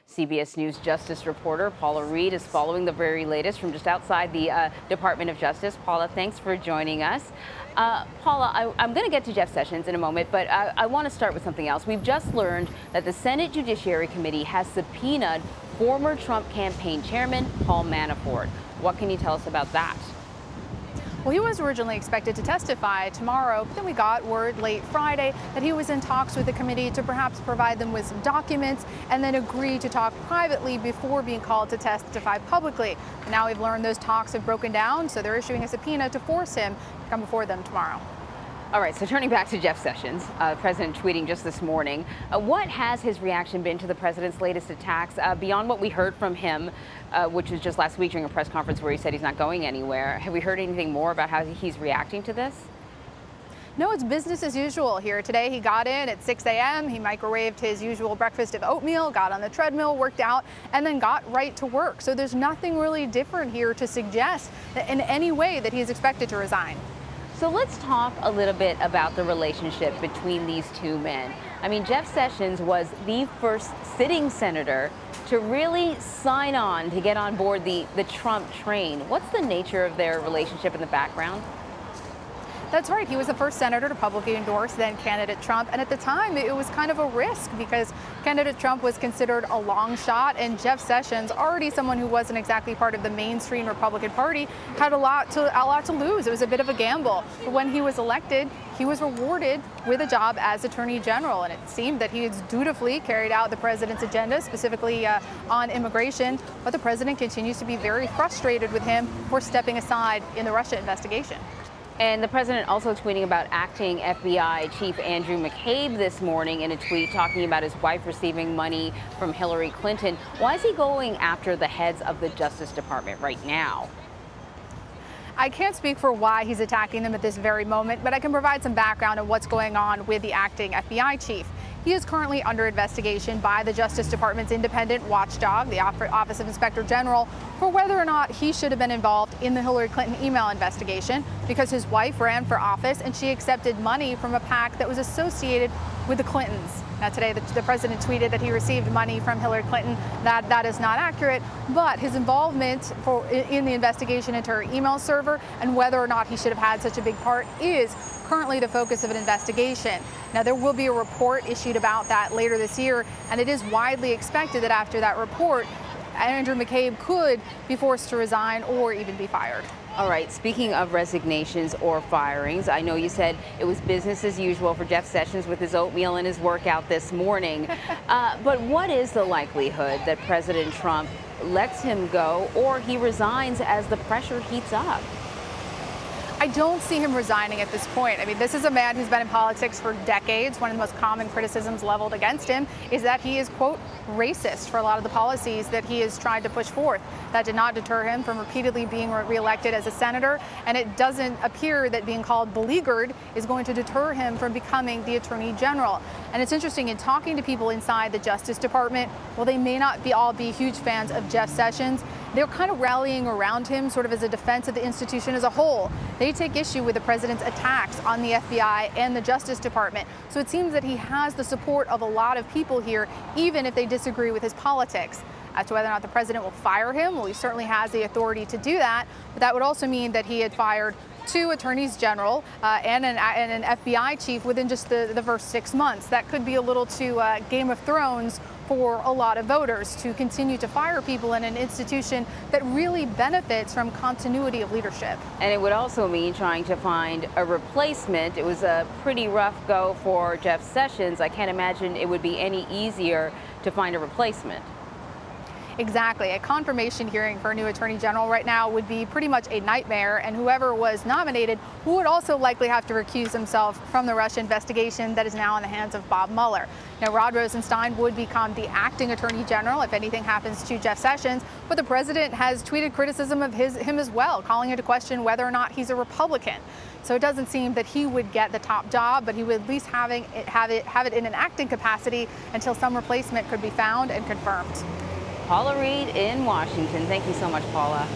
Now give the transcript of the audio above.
CBS News justice reporter Paula Reed is following the very latest from just outside the Department of Justice. Paula, thanks for joining us. Paula, I'm going to get to Jeff Sessions in a moment, but I want to start with something else. We've just learned that the Senate Judiciary Committee has subpoenaed former Trump campaign chairman Paul Manafort. What can you tell us about that? Well, he was originally expected to testify tomorrow, but then we got word late Friday that he was in talks with the committee to perhaps provide them with some documents and then agree to talk privately before being called to testify publicly. Now we've learned those talks have broken down, so they're issuing a subpoena to force him to come before them tomorrow. All right, so turning back to Jeff Sessions, the president tweeting just this morning, what has his reaction been to the president's latest attacks beyond what we heard from him, which was just last week during a press conference where he said he's not going anywhere? Have we heard anything more about how he's reacting to this? No, it's business as usual here today. He got in at 6 a.m. He microwaved his usual breakfast of oatmeal, got on the treadmill, worked out, and then got right to work. So there's nothing really different here to suggest that in any way that he's expected to resign. So let's talk a little bit about the relationship between these two men. I mean, Jeff Sessions was the first sitting senator to really sign on to get on board the Trump train. What's the nature of their relationship in the background? That's right. He was the first senator to publicly endorse then candidate Trump. And at the time, it was kind of a risk because candidate Trump was considered a long shot. And Jeff Sessions, already someone who wasn't exactly part of the mainstream Republican Party, had a lot to lose. It was a bit of a gamble. But when he was elected, he was rewarded with a job as Attorney General. And it seemed that he has dutifully carried out the president's agenda, specifically on immigration. But the president continues to be very frustrated with him for stepping aside in the Russia investigation. And the president also tweeting about acting FBI Chief Andrew McCabe this morning in a tweet talking about his wife receiving money from Hillary Clinton. Why is he going after the heads of the Justice Department right now? I can't speak for why he's attacking them at this very moment, but I can provide some background on what's going on with the acting FBI chief. He is currently under investigation by the Justice Department's independent watchdog, the Office of Inspector General, for whether or not he should have been involved in the Hillary Clinton email investigation because his wife ran for office and she accepted money from a PAC that was associated with the Clintons. Now today, the president tweeted that he received money from Hillary Clinton. That is not accurate, but his involvement in the investigation into her email server and whether or not he should have had such a big part is currently the focus of an investigation. Now, there will be a report issued about that later this year, and it is widely expected that after that report, Andrew McCabe could be forced to resign or even be fired. All right, speaking of resignations or firings, I know you said it was business as usual for Jeff Sessions with his oatmeal and his workout this morning. But what is the likelihood that President Trump lets him go or he resigns as the pressure heats up? I don't see him resigning at this point. I mean, this is a man who's been in politics for decades. One of the most common criticisms leveled against him is that he is, quote, racist for a lot of the policies that he has tried to push forth. That did not deter him from repeatedly being reelected as a senator, and it doesn't appear that being called beleaguered is going to deter him from becoming the Attorney General. And it's interesting, in talking to people inside the Justice Department, while they may not all be huge fans of Jeff Sessions, they're kind of rallying around him sort of as a defense of the institution as a whole. They take issue with the president's attacks on the FBI and the Justice Department. So it seems that he has the support of a lot of people here, even if they disagree with his politics. As to whether or not the president will fire him, well, he certainly has the authority to do that. But that would also mean that he had fired 2 attorneys general and an FBI chief within just the first 6 months. That could be a little too Game of Thrones for a lot of voters to continue to fire people in an institution that really benefits from continuity of leadership. And it would also mean trying to find a replacement. It was a pretty rough go for Jeff Sessions. I can't imagine it would be any easier to find a replacement. Exactly. A confirmation hearing for a new attorney general right now would be pretty much a nightmare, and whoever was nominated would also likely have to recuse himself from the Russia investigation that is now in the hands of Bob Mueller. Now, Rod Rosenstein would become the acting attorney general if anything happens to Jeff Sessions, but the president has tweeted criticism of him as well, calling into question whether or not he's a Republican. So it doesn't seem that he would get the top job, but he would at least have it in an acting capacity until some replacement could be found and confirmed. Paula Reed in Washington. Thank you so much, Paula.